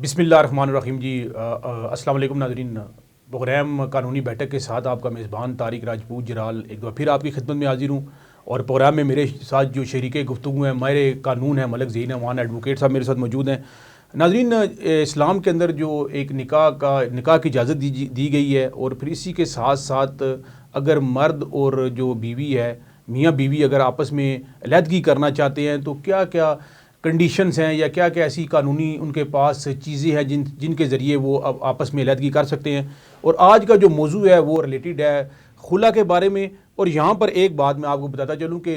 بسم اللہ الرحمن الرحیم جی السلام علیکم ناظرین. پروگرام قانونی بیٹھک کے ساتھ آپ کا میزبان طارق راجپوت جرال ایک دفعہ پھر آپ کی خدمت میں حاضر ہوں. اور پروگرام میں میرے ساتھ جو شریک گفتگو ہیں ماہر قانون ہیں ملک ذہین امان ایڈوکیٹ صاحب میرے ساتھ موجود ہیں. ناظرین, اسلام کے اندر جو ایک نکاح کی اجازت دی گئی ہے, اور پھر اسی کے ساتھ ساتھ اگر مرد اور جو بیوی ہے میاں بیوی اگر آپس میں علیحدگی کرنا چاہتے ہیں تو کیا کیا کنڈیشنز ہیں یا کیا کیا ایسی قانونی ان کے پاس چیزیں ہیں جن کے ذریعے وہ اب آپس میں علیحدگی کر سکتے ہیں. اور آج کا جو موضوع ہے وہ ریلیٹڈ ہے خلا کے بارے میں. اور یہاں پر ایک بات میں آپ کو بتاتا چلوں کہ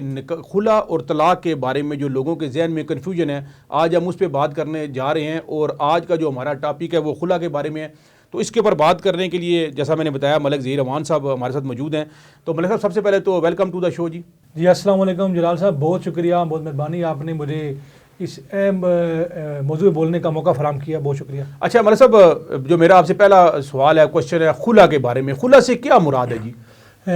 خلا اور طلاق کے بارے میں جو لوگوں کے ذہن میں کنفیوژن ہے, آج ہم اس پہ بات کرنے جا رہے ہیں. اور آج کا جو ہمارا ٹاپک ہے وہ خلا کے بارے میں ہے. تو اس کے اوپر بات کرنے کے لیے جیسا میں نے بتایا ملک ذہین امان صاحب ہمارے ساتھ موجود ہیں. تو ملک صاحب سب سے پہلے تو ویلکم ٹو دا شو جی. جی السلام علیکم جلال صاحب, بہت شکریہ, بہت مہربانی, آپ نے مجھے اس اہم موضوع بولنے کا موقع فراہم کیا, بہت شکریہ. اچھا ملک صاحب, جو میرا آپ سے پہلا سوال ہے کوشچن ہے خلا کے بارے میں, خلا سے کیا مراد ہے جی؟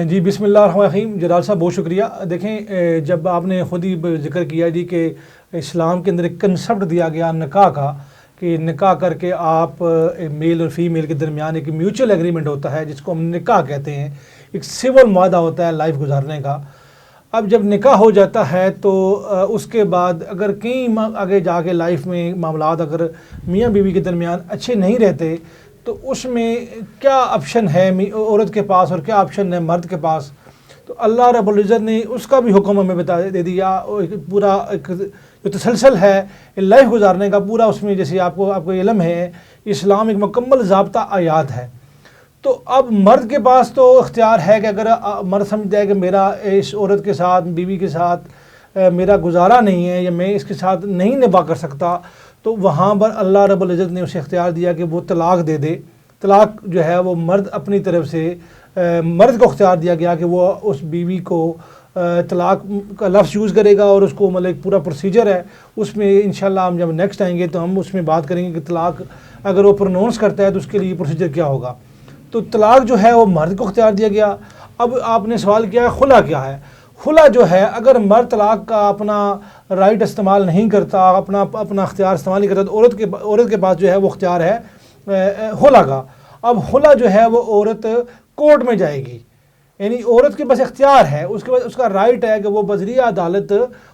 جی بسم اللہ الرحمن الرحیم. جلال صاحب بہت شکریہ. دیکھیں, جب آپ نے خود ہی ذکر کیا جی کہ اسلام کے اندر ایک کنسپٹ دیا گیا نکاح کا, کہ نکاح کر کے آپ میل اور فیمیل کے درمیان ایک میوچل ایگریمنٹ ہوتا ہے جس کو ہم نکاح کہتے ہیں, ایک سول معاہدہ ہوتا ہے لائف گزارنے کا. اب جب نکاح ہو جاتا ہے تو اس کے بعد اگر کہیں آگے جا کے لائف میں معاملات اگر میاں بیوی کے درمیان اچھے نہیں رہتے تو اس میں کیا آپشن ہے عورت کے پاس اور کیا آپشن ہے مرد کے پاس. تو اللہ رب العزت نے اس کا بھی حکم ہمیں دے دیا. پورا ایک جو تسلسل ہے لائف گزارنے کا پورا, اس میں جیسے آپ کو علم ہے اسلام ایک مکمل ضابطہ آیات ہے. تو اب مرد کے پاس تو اختیار ہے کہ اگر مرد سمجھتا ہے کہ میرا اس عورت کے ساتھ بیوی کے ساتھ میرا گزارا نہیں ہے یا میں اس کے ساتھ نہیں نبھا کر سکتا, تو وہاں پر اللہ رب العزت نے اسے اختیار دیا کہ وہ طلاق دے دے. طلاق جو ہے وہ مرد اپنی طرف سے مرد کو اختیار دیا گیا کہ وہ اس بیوی کو طلاق کا لفظ یوز کرے گا, اور اس کو مطلب ایک پورا پروسیجر ہے. اس میں انشاءاللہ ہم جب نیکسٹ آئیں گے تو ہم اس میں بات کریں گے کہ طلاق اگر وہ پرونونس کرتا ہے تو اس کے لیے پروسیجر کیا ہوگا. تو طلاق جو ہے وہ مرد کو اختیار دیا گیا. اب آپ نے سوال کیا ہے خلا کیا ہے. خلا جو ہے اگر مرد طلاق کا اپنا رائٹ استعمال نہیں کرتا, اپنا اختیار استعمال نہیں کرتا, تو عورت کے پاس جو ہے وہ اختیار ہے خلا کا. اب خلا جو ہے وہ عورت کورٹ میں جائے گی, یعنی عورت کے پاس اختیار ہے, اس کے بعد اس کا رائٹ ہے کہ وہ بذریعہ عدالت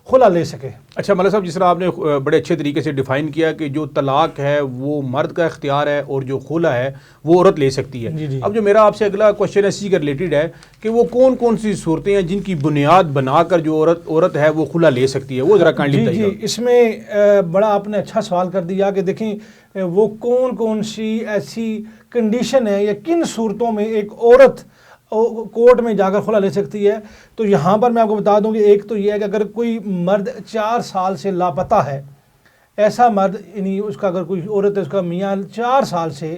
خلا لے سکے. اچھا ملک صاحب, جس طرح آپ نے بڑے اچھے طریقے سے ڈیفائن کیا کہ جو طلاق ہے وہ مرد کا اختیار ہے اور جو خلا ہے وہ عورت لے سکتی ہے. جی. اب جو میرا آپ سے اگلا کوشچن اسی کا ریلیٹڈ ہے کہ وہ کون کون سی صورتیں ہیں جن کی بنیاد بنا کر جو عورت ہے وہ خلا لے سکتی ہے, وہ ذرا کائنڈلی بتائیے. جی اس میں بڑا آپ نے اچھا سوال کر دیا کہ دیکھیں وہ کون سی ایسی کنڈیشن ہے یا کن صورتوں میں ایک عورت کورٹ میں جا کر خلا لے سکتی ہے. تو یہاں پر میں آپ کو بتا دوں کہ ایک تو یہ ہے کہ اگر کوئی مرد 4 سال سے لاپتہ ہے, ایسا مرد یعنی اس کا اگر کوئی عورت ہے اس کا میاں 4 سال سے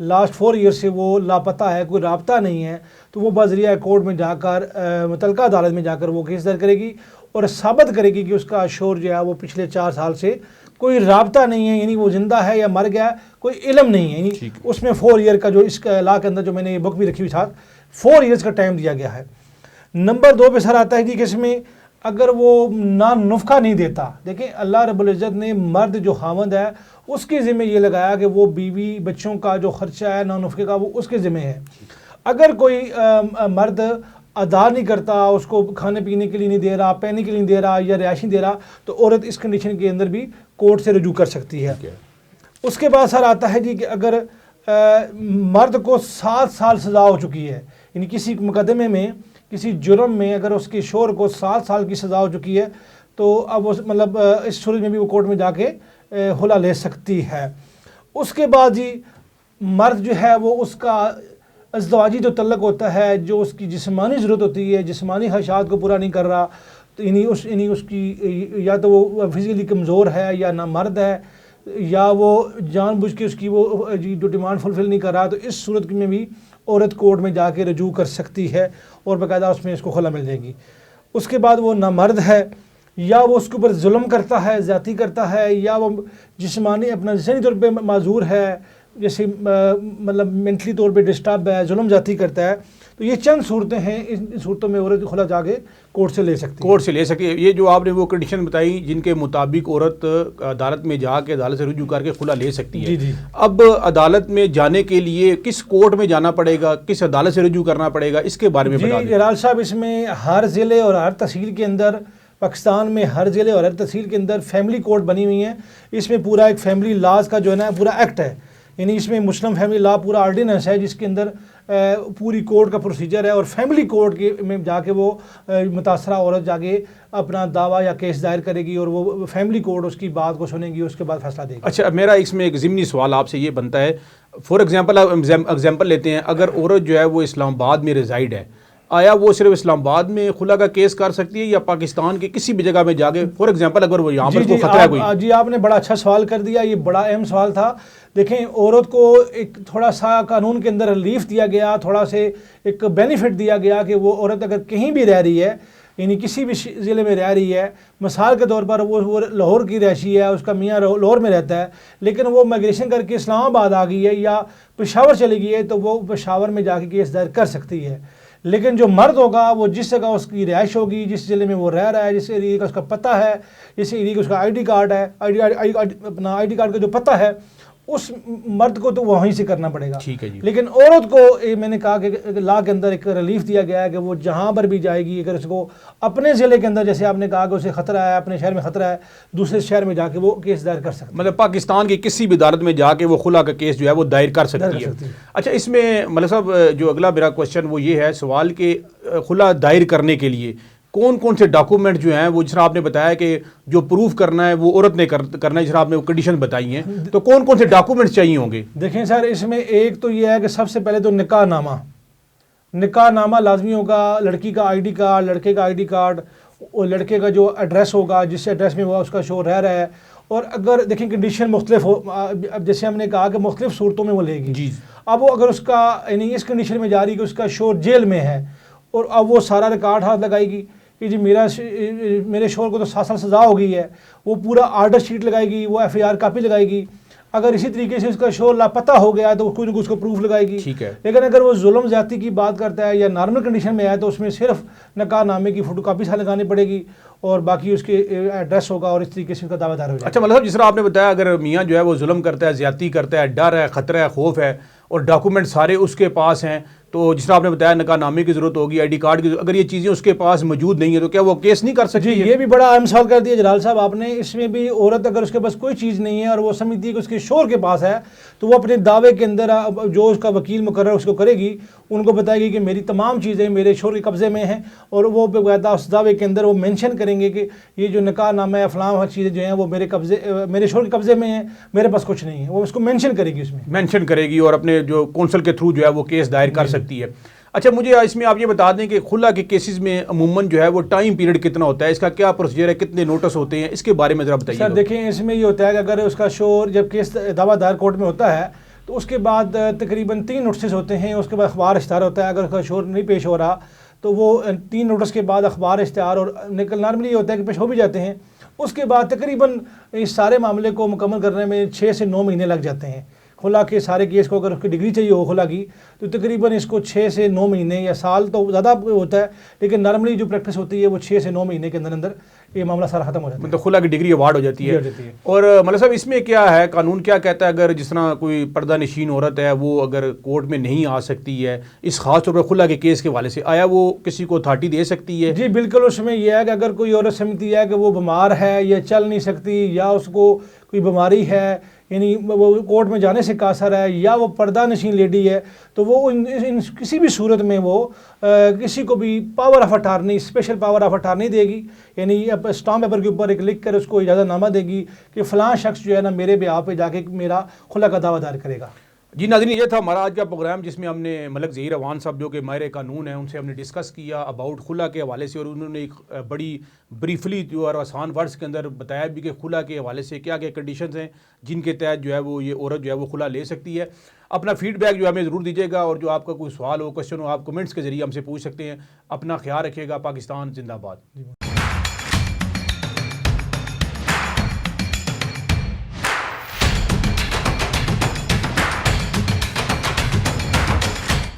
لاسٹ 4 ایئر سے وہ لاپتہ ہے, کوئی رابطہ نہیں ہے, تو وہ بذریعہ کورٹ میں جا کر متعلقہ عدالت میں جا کر وہ کیس درج کرے گی اور ثابت کرے گی کہ اس کا شوہر جو ہے وہ پچھلے 4 سال سے کوئی رابطہ نہیں ہے, یعنی وہ زندہ ہے یا مر گیا ہے, کوئی علم نہیں ہے. یعنی اس میں 4 ایئر کا جو اس کا لا کے اندر جو میں نے یہ بک بھی رکھی ہوئی ساتھ 4 ایئرس کا ٹائم دیا گیا ہے. نمبر 2 پہ سر آتا ہے کہ اس میں اگر وہ نفقہ نہیں دیتا. دیکھیں اللہ رب العزت نے مرد جو خاوند ہے اس کے ذمہ یہ لگایا کہ وہ بیوی بچوں کا جو خرچہ ہے نفقے کا وہ اس کے ذمہ ہے. اگر کوئی مرد ادا نہیں کرتا, اس کو کھانے پینے کے لیے نہیں دے رہا, پہننے کے لیے نہیں دے رہا یا رہائش نہیں دے رہا, تو عورت اس کنڈیشن کے اندر بھی کورٹ سے رجوع کر سکتی ہے. اس کے بعد سر آتا ہے جی کہ اگر مرد کو 7 سال سزا ہو چکی ہے, یعنی کسی مقدمے میں کسی جرم میں اگر اس کے شوہر کو 7 سال کی سزا ہو چکی ہے تو اب مطلب اس صورت میں بھی وہ کورٹ میں جا کے خلا لے سکتی ہے. اس کے بعد جی مرد جو ہے وہ اس کا ازدواجی جو تعلق ہوتا ہے, جو اس کی جسمانی ضرورت ہوتی ہے, جسمانی خواہشات کو پورا نہیں کر رہا, تو یعنی اس کی یا تو وہ فزیکلی کمزور ہے یا نہ مرد ہے یا وہ جان بوجھ کے اس کی وہ جو ڈیمانڈ فلفل نہیں کر رہا, تو اس صورت میں بھی عورت کورٹ میں جا کے رجوع کر سکتی ہے اور باقاعدہ اس میں اس کو خلا مل جائے گی. اس کے بعد وہ نہ مرد ہے یا وہ اس کے اوپر ظلم کرتا ہے, زیادتی کرتا ہے, یا وہ جسمانی اپنا جسمانی طور پہ معذور ہے, جیسے مطلب مینٹلی طور پہ ڈسٹرب ہے، ظلم زیادتی کرتا ہے، تو یہ چند صورتیں ہیں، ان صورتوں میں عورت خلا جا کے کورٹ سے لے سکتی ہے. کورٹ سے لے سکتی ہے. یہ جو آپ نے وہ کنڈیشن بتائی جن کے مطابق عورت عدالت میں جا کے عدالت سے رجوع کر کے خلا لے سکتی ہے. جی. اب عدالت میں جانے کے لیے کس کورٹ میں جانا پڑے گا، کس عدالت سے رجوع کرنا پڑے گا، اس کے بارے میں بتا دیں. جلال صاحب، اس میں ہر ضلع اور ہر تحصیل کے اندر، پاکستان میں ہر ضلع اور ہر تحصیل کے اندر فیملی کورٹ بنی ہوئی ہیں. اس میں پورا ایک فیملی لاز کا جو ہے نا پورا ایکٹ ہے، یعنی اس میں مسلم فیملی لا پورا آرڈیننس ہے جس کے اندر پوری کورٹ کا پروسیجر ہے، اور فیملی کورٹ میں جا کے وہ متاثرہ عورت جا کے اپنا دعویٰ یا کیس دائر کرے گی، اور وہ فیملی کورٹ اس کی بات کو سنے گی، اس کے بعد فیصلہ دے گی. اچھا، میرا اس میں ایک ضمنی سوال آپ سے یہ بنتا ہے، فار ایگزامپل لیتے ہیں، اگر عورت جو ہے وہ اسلام آباد میں ریزائڈ ہے، آیا وہ صرف اسلام آباد میں خلا کا کیس کر سکتی ہے یا پاکستان کے کسی بھی جگہ میں جا کے، فار ایگزامپل اگر وہ یہاں پر کوئی خطرہ ہے کوئی؟ جی، آپ نے بڑا اچھا سوال کر دیا، یہ بڑا اہم سوال تھا. دیکھیں، عورت کو ایک تھوڑا سا قانون کے اندر ریلیف دیا گیا، تھوڑا سے ایک بینیفٹ دیا گیا کہ وہ عورت اگر کہیں بھی رہ رہی ہے، یعنی کسی بھی ضلع میں رہ رہی ہے، مثال کے طور پر وہ لاہور کی رہائشی ہے، اس کا میاں لاہور میں رہتا ہے، لیکن وہ مائگریشن کر کے اسلام آباد آ گئی ہے یا پشاور چلی گئی ہے، تو وہ پشاور میں جا کے کیس دائر کر سکتی ہے. لیکن جو مرد ہوگا وہ جس جگہ اس کی رہائش ہوگی، جس ضلع میں وہ رہ رہا ہے، جس ایریے کا اس کا پتہ ہے، جس ایریے کا اس کا آئی ڈی کارڈ ہے، اپنا آئی ڈی کارڈ کا جو پتہ ہے، اس مرد کو تو وہیں سے کرنا پڑے گا. ٹھیک ہے جی. لیکن عورت کو میں نے کہا کہ لا کے اندر ایک ریلیف دیا گیا ہے کہ وہ جہاں پر بھی جائے گی، اگر اس کو اپنے ضلع کے اندر، جیسے آپ نے کہا کہ اسے خطرہ ہے، اپنے شہر میں خطرہ ہے، دوسرے شہر میں جا کے وہ کیس دائر کر سکتی ہے. مطلب پاکستان کی کسی بھی عدالت میں جا کے وہ خلا کا کیس جو ہے وہ دائر کر سکتی ہے. اچھا، اس میں مطلب صاحب جو اگلا میرا کوشچن وہ یہ ہے سوال کہ خلا دائر کرنے کے لیے کون کون سے ڈاکومنٹ جو ہیں وہ، جس طرح آپ نے بتایا کہ جو پروف کرنا ہے وہ عورت نے کرنا ہے، جس طرح آپ نے وہ کنڈیشن بتائی ہیں، تو کون کون سے ڈاکومنٹ چاہیے ہوں گے؟ دیکھیں سر، اس میں ایک تو یہ ہے کہ سب سے پہلے تو نکاح نامہ لازمی ہوگا. لڑکی کا آئی ڈی کارڈ، لڑکے کا آئی ڈی کارڈ، اور لڑکے کا جو ایڈریس ہوگا، جس ایڈریس میں وہ اس کا شوہر رہ رہا ہے. اور اگر دیکھیں کنڈیشن مختلف ہو، اب جیسے ہم نے کہا کہ مختلف صورتوں میں وہ لے گی. جی. اب وہ اگر اس کا یعنی اس کنڈیشن میں جاری کہ اس کا شوہر جیل میں ہے، اور اب وہ سارا ریکارڈ ہاتھ لگائے گی کہ جی میرے شوہر کو تو 7 سال سزا ہو گئی ہے، وہ پورا آرڈر شیٹ لگائے گی، وہ ایف آئی آر کاپی لگائے گی. اگر اسی طریقے سے اس کا شوہر لاپتہ ہو گیا تو کوئی نہ کوئی اس کو پروف لگائے گی. ٹھیک ہے. لیکن اگر وہ ظلم زیادتی کی بات کرتا ہے یا نارمل کنڈیشن میں ہے تو اس میں صرف نکاح نامے کی فوٹو کاپی لگانی پڑے گی، اور باقی اس کے ایڈریس ہوگا، اور اس طریقے سے اس کا دعویٰ دار ہو جائے گا. اچھا، مطلب جس طرح آپ نے بتایا اگر میاں جو ہے وہ ظلم کرتا ہے، زیادتی کرتا ہے، ڈر ہے، خطرہ ہے، خوف ہے، اور ڈاکومنٹ سارے اس کے پاس ہیں، تو جس طرح آپ نے بتایا نکاح نامے کی ضرورت ہوگی، آئی ڈی کارڈ کی، اگر یہ چیزیں اس کے پاس موجود نہیں ہیں تو کیا وہ کیس نہیں کر سکتی؟ جی، یہ بھی بڑا اہم سوال کر دیا جلال صاحب آپ نے. اس میں بھی عورت اگر اس کے پاس کوئی چیز نہیں ہے اور وہ سمجھتی ہے کہ اس کے شوہر کے پاس ہے، تو وہ اپنے دعوے کے اندر جو اس کا وکیل مقرر اس کو کرے گی، ان کو بتائے گی کہ میری تمام چیزیں میرے شوہر کے قبضے میں ہیں، اور وہ باقاعدہ اس دعوے کے اندر وہ مینشن کریں گے کہ یہ جو نکاح نامہ ہے، فلاں ہر چیزیں جو ہیں وہ میرے شوہر کے قبضے میں ہیں، میرے پاس کچھ نہیں ہے. وہ اس کو مینشن کرے گی، اس میں مینشن کرے گی، اور اپنے جو کونسل کے تھرو جو ہے وہ کیس دائر کر سکتی ہے. اچھا، مجھے اس میں آپ یہ بتا دیں کہ خلا کے کیسز میں عموماً جو ہے وہ ٹائم پیریڈ کتنا ہوتا ہے، اس کا کیا پروسیجر ہے، کتنے نوٹس ہوتے ہیں، اس کے بارے میں ذرا بتائیے. سر دیکھیں، اس میں یہ ہوتا ہے کہ اگر اس کا شوہر جب کیس دعویٰ دار کورٹ میں ہوتا ہے تو اس کے بعد تقریباً 3 نوٹسز ہوتے ہیں. اس کے بعد اخبار اشتہار ہوتا ہے. اگر اس کا شوہر نہیں پیش ہو رہا تو وہ 3 نوٹس کے بعد اخبار اشتہار اور نارملی یہ ہوتا ہے کہ پیش ہو بھی جاتے ہیں. اس کے بعد تقریباً اس سارے معاملے کو مکمل کرنے میں 6 سے 9 مہینے لگ جاتے ہیں. خلا کے سارے کیس کو اگر اس کی ڈگری چاہیے ہو خلا کی تو تقریباً اس کو 6 سے 9 مہینے یا سال تو زیادہ ہوتا ہے، لیکن نارملی جو پریکٹس ہوتی ہے وہ 6 سے 9 مہینے کے اندر یہ معاملہ سارا ختم ہو جاتا ہے. مطلب خلا کی ڈگری ایوارڈ ہو جاتی ہے. اور مطلب صاحب اس میں کیا ہے، قانون کیا کہتا ہے اگر جس طرح کوئی پردہ نشین عورت ہے وہ اگر کورٹ میں نہیں آ سکتی ہے اس خاص طور پر خلا کے کیس کے حوالے سے، آیا وہ کسی کو اتھارٹی دے سکتی ہے؟ جی بالکل. اس میں یہ ہے کہ اگر کوئی عورت سمجھتی ہے کہ وہ بیمار ہے یا چل نہیں سکتی یا اس کو کوئی بیماری ہے، یعنی وہ کورٹ میں جانے سے قاصر ہے، یا وہ پردہ نشین لیڈی ہے، تو وہ کسی بھی صورت میں وہ کسی کو بھی power of attorney, special power of attorney دے گی، یعنی اسٹامپ پیپر کے اوپر ایک لکھ کر اس کو اجازت نامہ دے گی کہ فلاں شخص جو ہے نا میرے بیاہ پہ جا کے میرا خلا کا دعویٰ دائر کرے گا. جی ناظرین، یہ تھا ہمارا آج کا پروگرام جس میں ہم نے ملک ظہیر اوان صاحب جو کہ ماہر قانون ہیں ان سے ہم نے ڈسکس کیا اباؤٹ خلا کے حوالے سے، اور انہوں نے ایک بڑی بریفلی جو اور آسان ورڈز کے اندر بتایا بھی کہ خلا کے حوالے سے کیا کیا کنڈیشنز ہیں جن کے تحت جو ہے وہ یہ عورت جو ہے وہ خلا لے سکتی ہے. اپنا فیڈ بیک جو ہمیں ضرور دیجیے گا، اور جو آپ کا کوئی سوال ہو، کوشچن ہو، آپ کمنٹس کے ذریعے ہم سے پوچھ سکتے ہیں. اپنا خیال رکھیے گا. پاکستان زندہ باد.